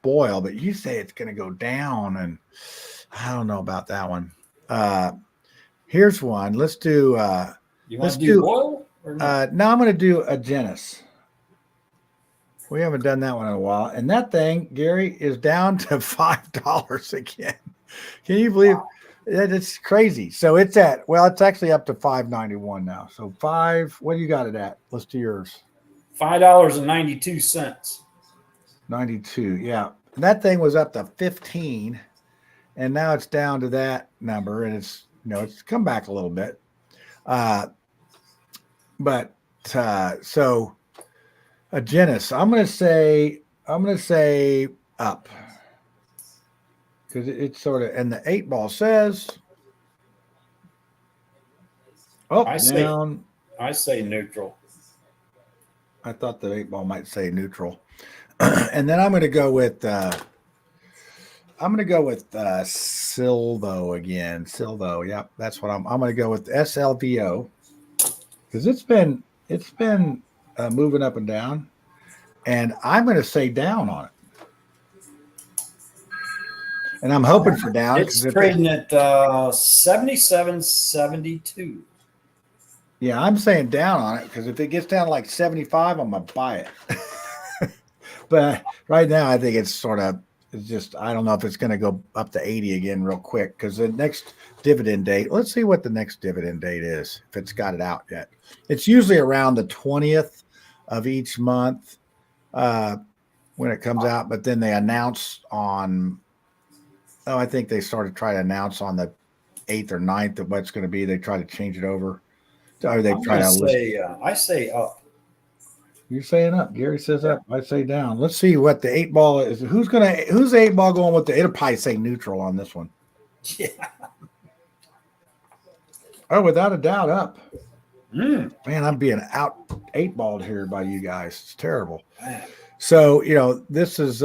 Boyle. But you say it's going to go down, and I don't know about that one. Here's one. Let's do. You want to do Boyle? No, I'm going to do Agenus. We haven't done that one in a while. And that thing, Gary, is down to $5 again. Can you believe that? It's crazy. So it's it's actually up to $5.91 now. So what do you got it at? Let's do yours. $5.92. 92. Yeah. And that thing was up to 15 and now it's down to that number and it's come back a little bit. So a Genesis, I'm going to say up because it's sort of, and the 8-ball says, down. I say neutral. I thought the 8-ball might say neutral. And then I'm going to go with Silvo again. Silvo, yep, that's what I'm going to go with SLVO because it's been moving up and down, and I'm going to say down on it. And I'm hoping for down. It's trading at 77.72. Yeah, I'm saying down on it because if it gets down to like 75, I'm going to buy it. But right now, I think it's just, I don't know if it's going to go up to 80 again real quick because the next dividend date, let's see what the next dividend date is, if it's got it out yet. It's usually around the 20th of each month when it comes out, but then they announce on, I think they started trying to announce on the 8th or 9th of what's going to be. They try to change it over. Or they try to I say up. You're saying up. Gary says up. I say down. Let's see what the 8-ball is. Who's the 8-ball going with it'll probably say neutral on this one. Yeah. Oh, without a doubt, up. Man, I'm being out 8-balled here by you guys. It's terrible. Man. So, this is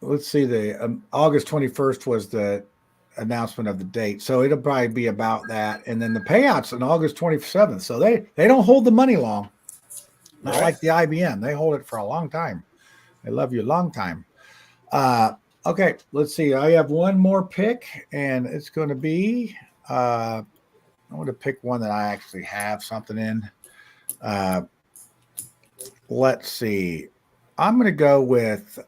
let's see, the August 21st was the announcement of the date. So it'll probably be about that. And then the payouts on August 27th. So they don't hold the money long. Not like the IBM. They hold it for a long time. They love you a long time. Okay, let's see. I have one more pick, and it's going to be I want to pick one that I actually have something in. Let's see. I'm going to go with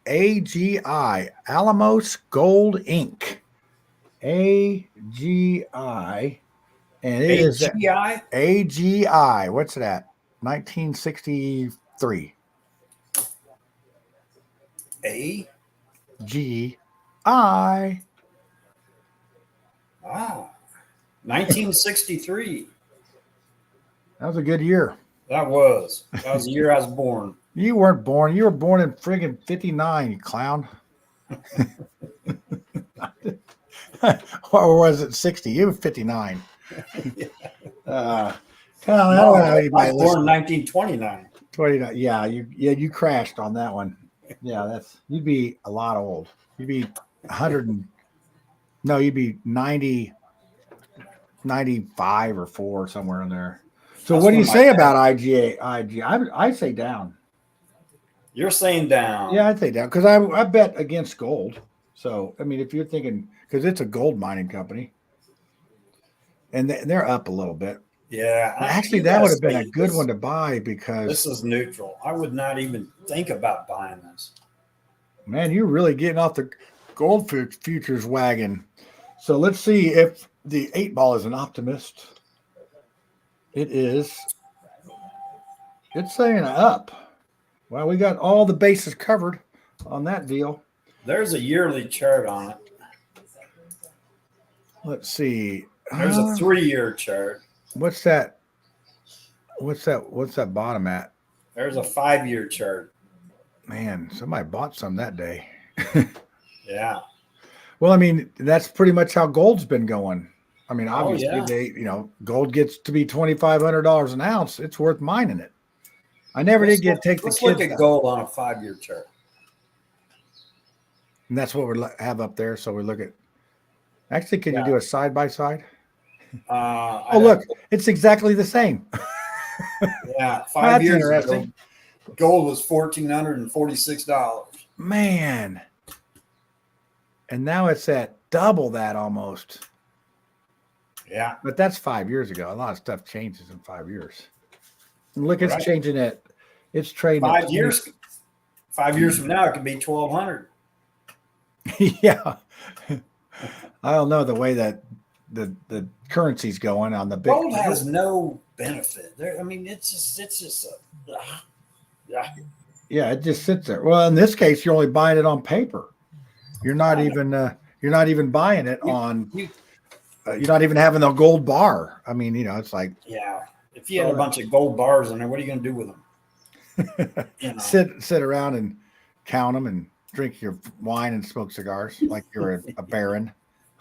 AGI, Alamos Gold Inc. AGI, and it is AGI. What's that? 1963. AGI. Wow. 1963. That was a good year. That was the year I was born. You weren't born. You were born in friggin' 59, you clown. Or was it 60? You were 59. I don't know anybody. I was born in 1929. 29. Yeah, you crashed on that one. Yeah, you'd be a lot old. You'd be 100 you'd be 90, 95 or 4 somewhere in there. So what do you say about IGA? I say down. You're saying down. Yeah, I'd say down because I bet against gold. So, I mean, if you're thinking, because it's a gold mining company, and they're up a little bit. Yeah. Actually, that would have been a good one to buy because this is neutral. I would not even think about buying this. Man, you're really getting off the gold futures wagon. So let's see if the 8-ball is an optimist. It is. It's saying up. Well, we got all the bases covered on that deal. There's a yearly chart on it. Let's see. There's a 3-year chart. What's that? What's that bottom at? There's a 5-year chart. Man, somebody bought some that day. Yeah. Well, I mean, that's pretty much how gold's been going. I mean, obviously, gold gets to be $2,500 an ounce. It's worth mining it. I never did take the kids. Let's look at gold on a 5-year chart. And that's what we have up there. So we look at. Actually, can you do a side by side? Look, it's exactly the same. Yeah, 5 years ago, gold was $1,446. Man. And now it's at double that almost. Yeah. But that's 5 years ago. A lot of stuff changes in 5 years. And look, it's changing at It's trading 5 years. 5 years from now, it could be 1,200. Yeah. I don't know the way that the currency's going on the big. Gold has no benefit there. I mean, it's just Yeah, it just sits there. Well, in this case, you're only buying it on paper. You're not even buying it on. You're not even having a gold bar. I mean, it's like If you had a bunch of gold bars in there, what are you going to do with them? Sit around and count them and drink your wine and smoke cigars like you're a baron.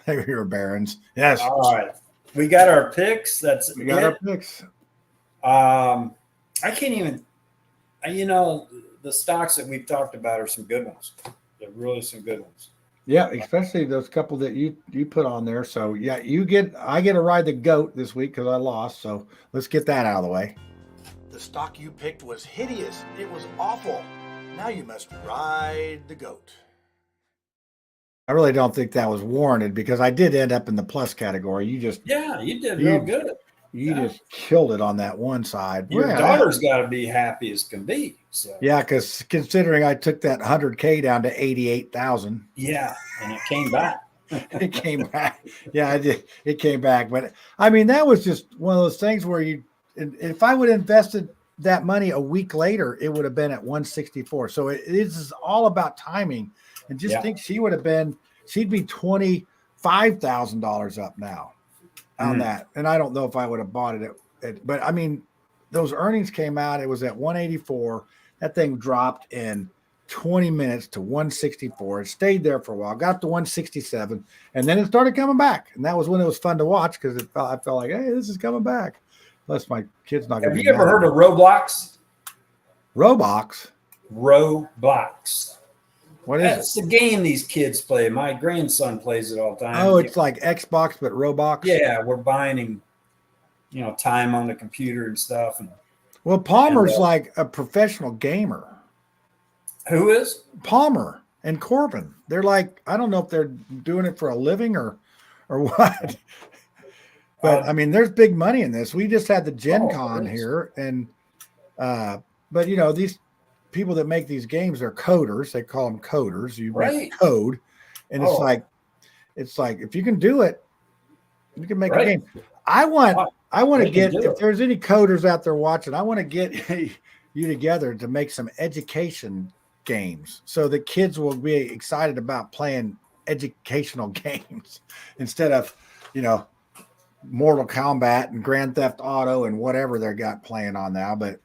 You're barons. Yes. All right. We got our picks. We got our picks. I can't even. The stocks that we've talked about are some good ones. They're really some good ones. Yeah, especially those couple that you put on there. So yeah, I get to ride the goat this week because I lost. So let's get that out of the way. The stock you picked was hideous. It was awful. Now you must ride the goat. I really don't think that was warranted because I did end up in the plus category. You did real good. You just killed it on that one side. Your daughter's got to be happy as can be. So. Yeah, because considering I took that 100K down to 88,000. Yeah, and it came back. It came back. Yeah, I did. It came back, but I mean that was just one of those things where if I would have invested that money a week later, it would have been at 164. So it is all about timing. And just think she'd be $25,000 up now on that. And I don't know if I would have bought it but I mean, those earnings came out, it was at 184. That thing dropped in 20 minutes to 164. It stayed there for a while, got to 167, and then it started coming back. And that was when it was fun to watch because I felt like, hey, this is coming back. Unless my kid's not going to. Have you ever heard of Roblox? Roblox? Roblox. What is That's it? the game these kids play. My grandson plays it all the time. Oh, it's like Xbox, but Roblox? Yeah, we're buying him, time on the computer and stuff. Well, Palmer's like a professional gamer. Who is? Palmer and Corbin. They're like, I don't know if they're doing it for a living or what. But I mean, there's big money in this. We just had the Gen Con here, and but these people that make these games are coders. They call them coders. You make code, and it's like if you can do it, you can make a game. I want to get, if there's any coders out there watching, I want to get you together to make some education games so the kids will be excited about playing educational games instead of Mortal Kombat and Grand Theft Auto and whatever they got playing on now. But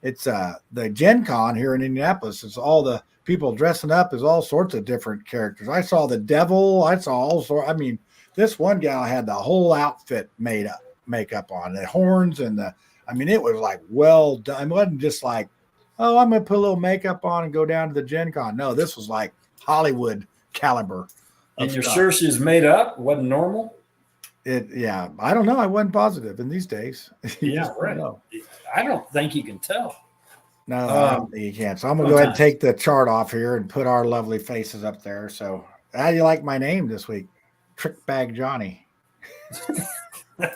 it's the Gen Con here in Indianapolis. It's all the people dressing up as all sorts of different characters. I saw the devil. I saw all sorts. I mean, this one gal had the whole outfit makeup on, the horns and it was like well done. It wasn't just like, oh, I'm going to put a little makeup on and go down to the Gen Con. No, this was like Hollywood caliber. And you're sure she's made up? Wasn't normal? I don't know. I wasn't positive in these days. Yeah, right. I don't think you can tell. No, I don't think you can't. So I'm going to go ahead and take the chart off here and put our lovely faces up there. So how do you like my name this week? Trick Bag Johnny.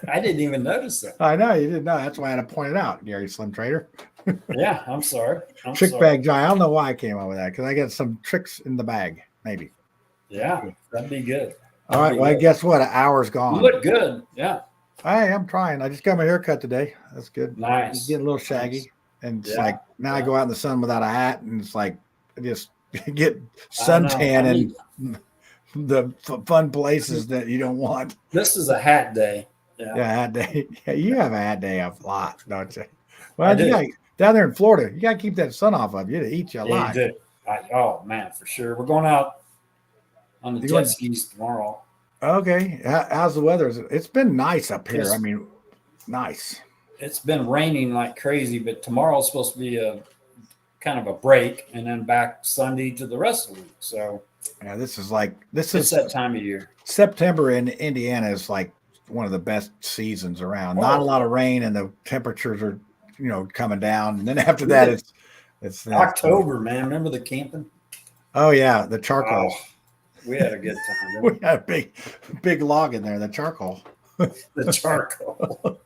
I didn't even notice that. I know you didn't know. That's why I had to point it out, Gary Slim Trader. Yeah, I'm sorry. Bag Johnny. I don't know why I came up with that because I got some tricks in the bag, maybe. Yeah, that'd be good. All right. Well, guess what? An hour's gone. You look good. Yeah. I'm trying. I just got my hair cut today. That's good. Nice. It's getting a little shaggy. Nice. And it's like now I go out in the sun without a hat, and it's like I just get suntan and the fun places that you don't want. This is a hat day. Yeah, hat day. Yeah, you have a hat day a lot, don't you? Well, down there in Florida, you got to keep that sun off of you to eat you alive. You do. Oh man, for sure. We're going out on the jet skis tomorrow. Okay. How's the weather? It's been nice up here. Nice. It's been raining like crazy, but tomorrow's supposed to be a kind of a break and then back Sunday to the rest of the week. So yeah, this is that time of year. September in Indiana is like one of the best seasons around. Not a lot of rain and the temperatures are, coming down. And then after that, it's October, man. Remember the camping? Oh yeah. The charcoal. Oh, we had a good time. We had a big log in there, the charcoal. the charcoal.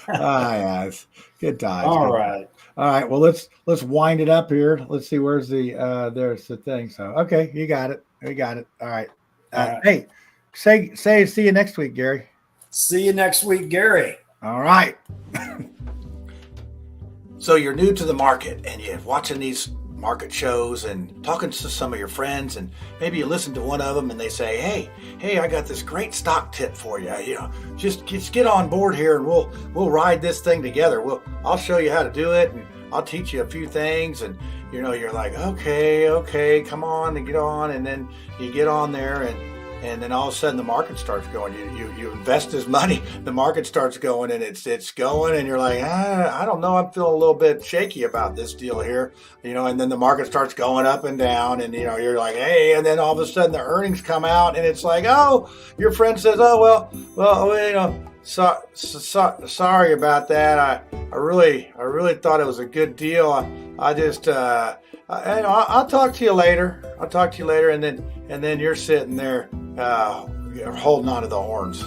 Yes. Good times. All good right. All right. Well, let's wind it up here. Let's see where's there's the thing. So okay, you got it. We got it. All right. All right. Hey, see you next week, Gary. See you next week, Gary. All right. So you're new to the market and you're watching these market shows and talking to some of your friends, and maybe you listen to one of them and they say, hey, I got this great stock tip for you. You know, just get on board here and we'll ride this thing together. I'll show you how to do it and I'll teach you a few things. And you know, you're like, okay, come on and get on. And then you get on there and then all of a sudden the market starts going. You invest this money, the market starts going, and it's going, and you're like, I don't know, I'm feeling a little bit shaky about this deal here, you know. And then the market starts going up and down, and you know, you're like, hey, and then all of a sudden the earnings come out, and it's like, oh, your friend says, oh well, you know, sorry about that. I really thought it was a good deal. I just I'll talk to you later. And then you're sitting there holding on to the horns.